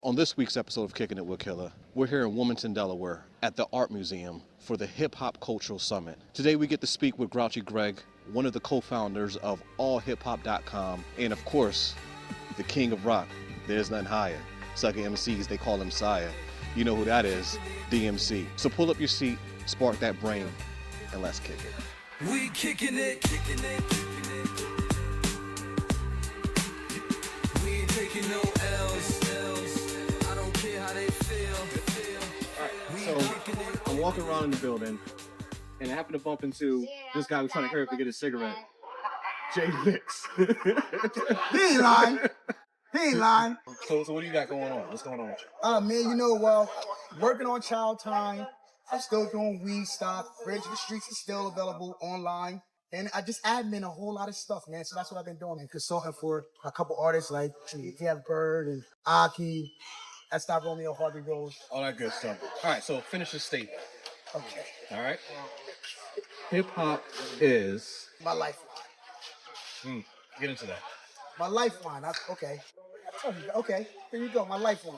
On this week's episode of Kickin It Wit Killa, we're here in Wilmington, Delaware, at the Art Museum for the Hip Hop Cultural Summit. Today we get to speak with Grouchy Greg, one of the co-founders of allhiphop.com, and of course, the king of rock. There's none higher. Sucker MCs, they call him Sire. You know who that is, DMC. So pull up your seat, spark that brain, and let's kick it. We kicking it, kicking it, kicking it. We ain't taking no L's. I don't care how they feel. All right, so I'm walking around in the building, and I happen to bump into this guy who's trying to hurry up to get a cigarette. Jay Licks. He ain't lying. He ain't lying. So what do you got going on? What's going on with you? Man, working on Child Time. I'm still doing weed stock. Bridge to the Streets is still available online. And I just admin a whole lot of stuff, man. So that's what I've been doing. And consulting for a couple artists like Jeff Bird and Aki. That's not Romeo Harvey Rose. All that good stuff. All right, so finish the statement. Okay. All right. Hip hop is. My lifeline. Get into that. My lifeline. Okay. Okay. There you go. My lifeline.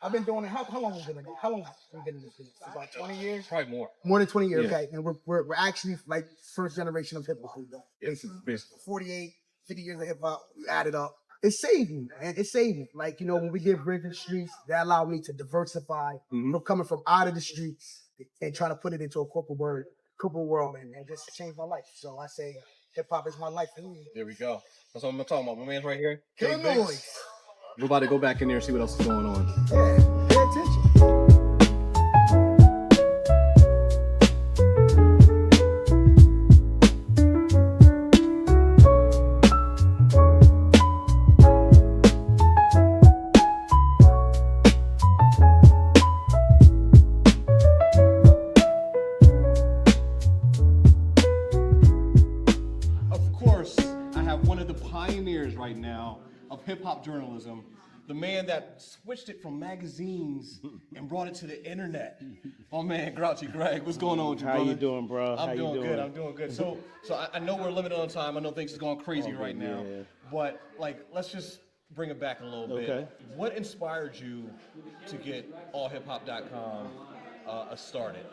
I've been doing it. How long have we been in it? How long have we been in this business? About 20 years? Probably more. More than 20 years, Yeah. okay. And we're actually like first generation of hip hop. Basically. 48, 50 years of hip hop, you add it up. It's saving, man. It's saving. Like, when we get Bridge to the Streets, that allowed me to diversify from coming from out of the streets and trying to put it into a corporate world, and just change my life. So I say hip hop is my life. There we go. That's what I'm talking about. My man's right here. Kill Jay Licks. noise. We're about to go back in there and see what else is going on. Yeah, pay attention. Of course, I have one of the pioneers right now of hip-hop journalism, the man that switched it from magazines and brought it to the internet. My man, Grouchy Greg. What's going on with you, How brother? you doing, bro? I'm How you doing doing? good. I'm doing good. So I know we're limited on time. I know things is going crazy right now. yeah. But let's just bring it back a little bit. Okay. What inspired you to get allhiphop.com started?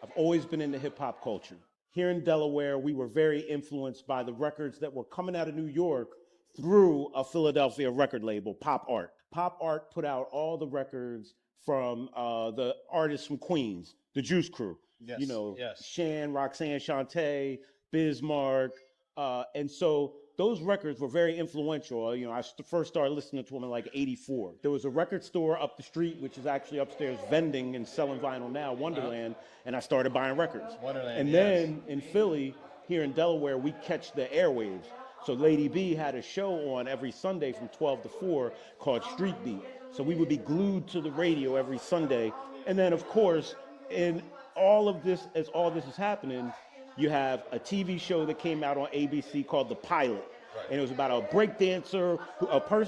I've always been into hip hop culture. Here in Delaware, we were very influenced by the records that were coming out of New York through a Philadelphia record label, Pop Art. Pop Art put out all the records from the artists from Queens, the Juice Crew. Yes, yes. Shan, Roxanne Shante, Bismarck. And so those records were very influential. I first started listening to them in like '84. There was a record store up the street, which is actually upstairs vending and selling vinyl now, Wonderland, and I started buying records. Wonderland, and yes. then in Philly, here in Delaware, we catch the airwaves. So Lady B had a show on every Sunday from 12 to 4 called Street Beat. So we would be glued to the radio every Sunday. And then, of course, in all of this, as all this is happening, you have a TV show that came out on ABC called The Pilot. And it was about a breakdancer,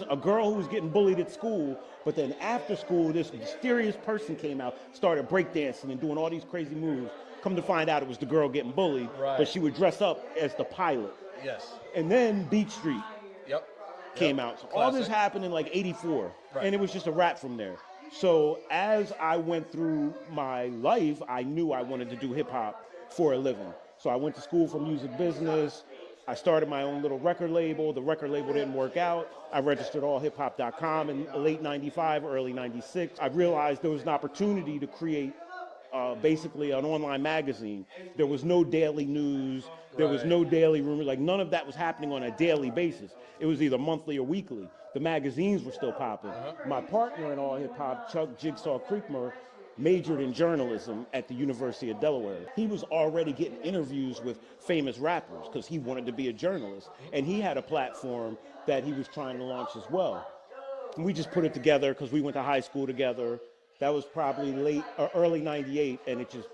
a girl who was getting bullied at school. But then after school, this mysterious person came out, started breakdancing and doing all these crazy moves. Come to find out it was the girl getting bullied, Right. but she would dress up as the pilot. Yes. And then Beat Street Yep. came out. So all this Classic. happened in like '84, Right. and it was just a wrap from there. So as I went through my life, I knew I wanted to do hip hop for a living. So I went to school for music business. I started my own little record label. The record label didn't work out. I registered allhiphop.com in late '95, early '96. I realized there was an opportunity to create basically an online magazine. There was no daily news. There was no daily rumor. Like none of that was happening on a daily basis. It was either monthly or weekly. The magazines were still popping. My partner in all hip hop, Chuck Jigsaw Creekmer, majored in journalism at the University of Delaware. He was already getting interviews with famous rappers because he wanted to be a journalist. And he had a platform that he was trying to launch as well. And we just put it together because we went to high school together. That was probably late or early '98, and it just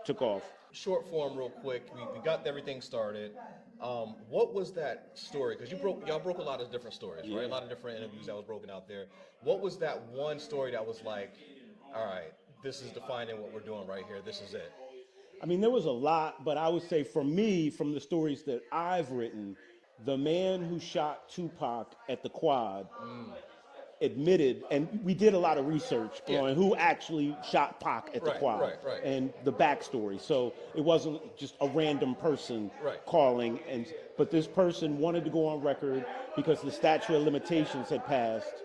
took off. Short form, real quick. We got everything started. What was that story? Because y'all broke a lot of different stories, right? A lot of different interviews that was broken out there. What was that one story that was like, all right, this is defining what we're doing right here. This is it. I mean, there was a lot, but I would say for me, from the stories that I've written, the man who shot Tupac at the Quad admitted, and we did a lot of research on who actually shot Pac at the quad and the backstory. So it wasn't just a random person calling, but this person wanted to go on record because the statute of limitations had passed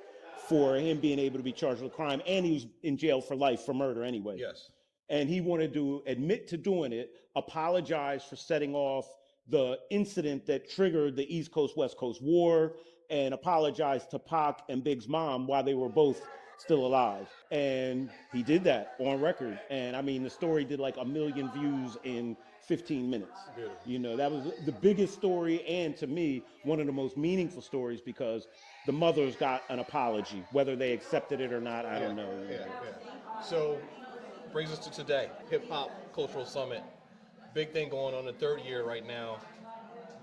for him being able to be charged with a crime, and he was in jail for life for murder anyway. Yes. And he wanted to admit to doing it, apologize for setting off the incident that triggered the East Coast West Coast War, and apologize to Pac and Big's mom while they were both still alive. And he did that on record. And I mean, the story did like 1 million views in 15 minutes. Beautiful. You know, that was the biggest story, and to me, one of the most meaningful stories, because the mothers got an apology. Whether they accepted it or not, I don't know. So, brings us to today, Hip Hop Cultural Summit. Big thing going on, the third year right now.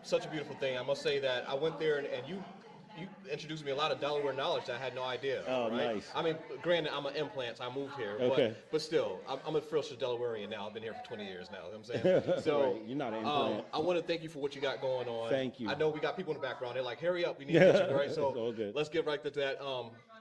Such a beautiful thing. I must say that I went there and you introduced me a lot of Delaware knowledge that I had no idea. Oh, right? Nice. I mean, granted, I'm an implant, so I moved here. Okay. But still, I'm a ferocious Delawarean now. I've been here for 20 years now. You know what I'm saying? So, right. You're not an implant. I want to thank you for what you got going on. Thank you. I know we got people in the background. They're like, hurry up, we need to get you, right? So all good. let's get right to that.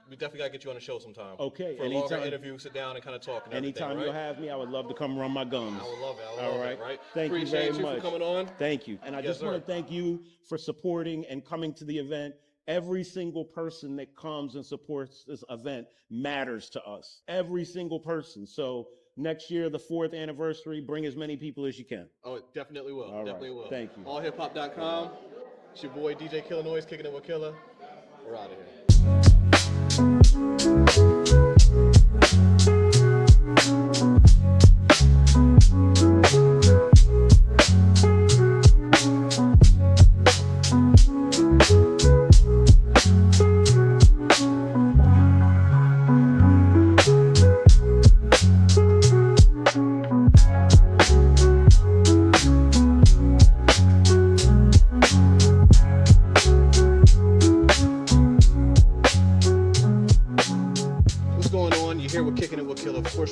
We definitely got to get you on the show sometime. Okay. For a longer interview, sit down and kind of talk and everything, anytime you'll have me, I would love to come run my guns. I would love it. I would love it, right? Thank you very much. For coming on. Thank you. And I just want to thank you for supporting and coming to the event. Every single person that comes and supports this event matters to us. Every single person. So next year, the 4th anniversary, bring as many people as you can. Oh, it definitely will. All definitely right. will. Thank you. AllHipHop.com. It's your boy DJ Killa Noise, Kicking It With Killa. We're out of here.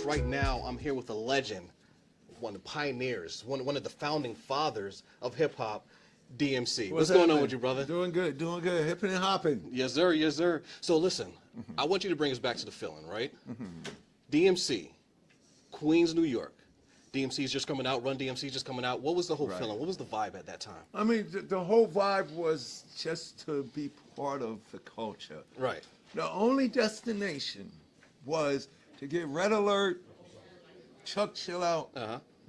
Right now, I'm here with a legend, one of the pioneers, one of the founding fathers of hip hop, DMC. What's going on with you, brother? Doing good, hipping and hopping. Yes, sir, yes, sir. So listen, I want you to bring us back to the feeling, right? DMC, Queens, New York. DMC is just coming out, Run-DMC is just coming out. What was the whole feeling? What was the vibe at that time? I mean, the whole vibe was just to be part of the culture. Right. The only destination was to get Red Alert, Chuck Chill Out,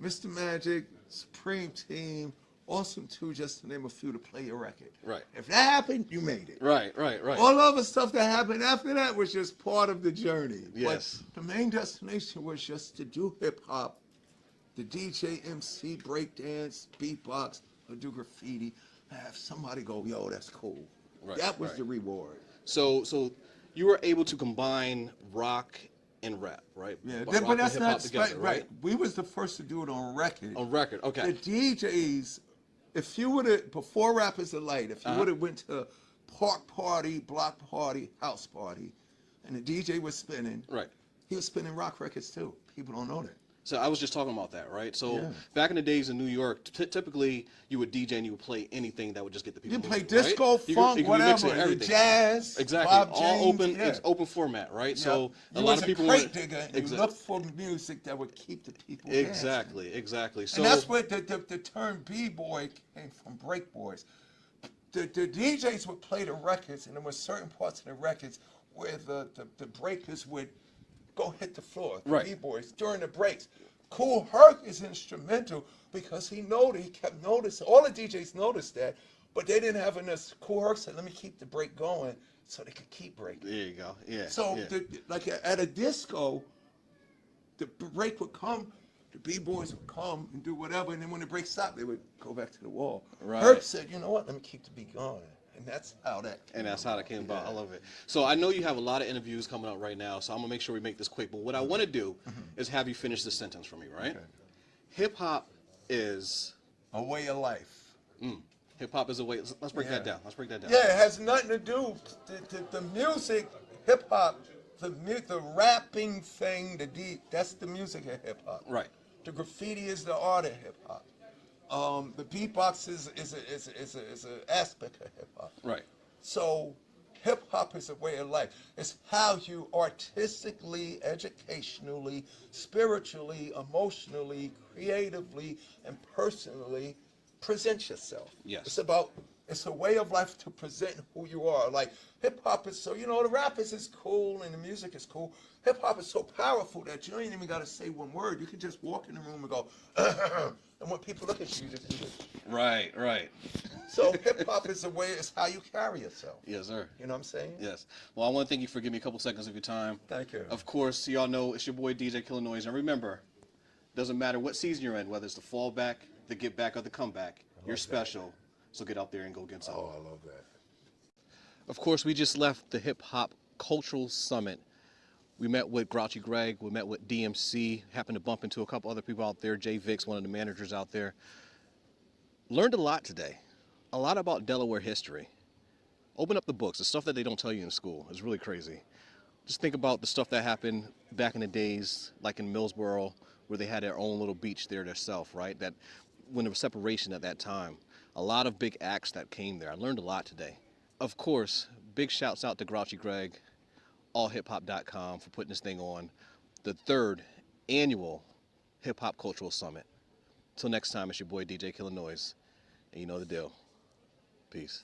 Mr. Magic, Supreme Team, Awesome 2, just to name a few, to play your record. Right. If that happened, you made it. Right. All the other stuff that happened after that was just part of the journey. Yes. But the main destination was just to do hip-hop, the DJ, MC, breakdance, beatbox, or do graffiti, have somebody go, yo, that's cool. Right. That was the reward. So you were able to combine rock and rap, right? Yeah, Rock but that's and not hip-hop together, right. We was the first to do it on record. On record, okay. The DJs, if you would have, before Rappers Delight, if you would have went to park party, block party, house party, and the DJ was spinning, right, he was spinning rock records too. People don't know that. So I was just talking about that, right? So back in the days in New York, typically you would DJ and you would play anything that would just get the people You play moving, disco, right? funk, whatever, jazz, exactly, Bob all James, open, it's open format, right? Yeah. So you a lot of people was a crate digger, and you look for music that would keep the people exactly. So and that's where the term B-boy came from, break boys. The DJs would play the records, and there were certain parts of the records where the breakers would go hit the floor, the B-boys, during the breaks. Kool Herc is instrumental because he kept noticing, all the DJs noticed that, but they didn't have enough. Kool Herc said, let me keep the break going so they could keep breaking. There you go, yeah. So, like at a disco, the break would come, the B-boys would come and do whatever, and then when the break stopped, they would go back to the wall. Right. Herc said, you know what, let me keep the beat going. And that's how that came about. I love it. So I know you have a lot of interviews coming out right now, so I'm going to make sure we make this quick. But what I want to do is have you finish this sentence for me, right? Okay. Hip-hop is... a way of life. Hip-hop is a way... Let's break that down. Yeah, it has nothing to do... The music, hip-hop, the rapping thing, that's the music of hip-hop. Right. The graffiti is the art of hip-hop. The beatbox is an aspect of hip hop. Right. So Hip hop is a way of life. It's how you artistically, educationally, spiritually, emotionally, creatively, and personally present yourself. Yes. It's a way of life to present who you are. Like hip hop is so, the rappers is cool and the music is cool. Hip hop is so powerful that you don't even got to say one word. You can just walk in the room and go, and when people look at you, you just do this. Right, right. So hip hop is a way, it's how you carry yourself. Yes, sir. You know what I'm saying? Yes. Well, I want to thank you for giving me a couple seconds of your time. Thank you. Of course, y'all know it's your boy DJ Killa Noise. And remember, doesn't matter what season you're in, whether it's the fallback, the get back, or the comeback, you're special. So get out there and go get some. Oh, I love that. Of course, we just left the Hip Hop Cultural Summit. We met with Grouchy Greg. We met with DMC. Happened to bump into a couple other people out there. Jay Vicks, one of the managers out there. Learned a lot today. A lot about Delaware history. Open up the books. The stuff that they don't tell you in school is really crazy. Just think about the stuff that happened back in the days, like in Millsboro, where they had their own little beach there themselves, right? That when there was separation at that time. A lot of big acts that came there. I learned a lot today. Of course, big shouts out to Grouchy Greg, allhiphop.com for putting this thing on. The 3rd annual Hip Hop Cultural Summit. Till next time, it's your boy DJ Killa Noise. And you know the deal. Peace.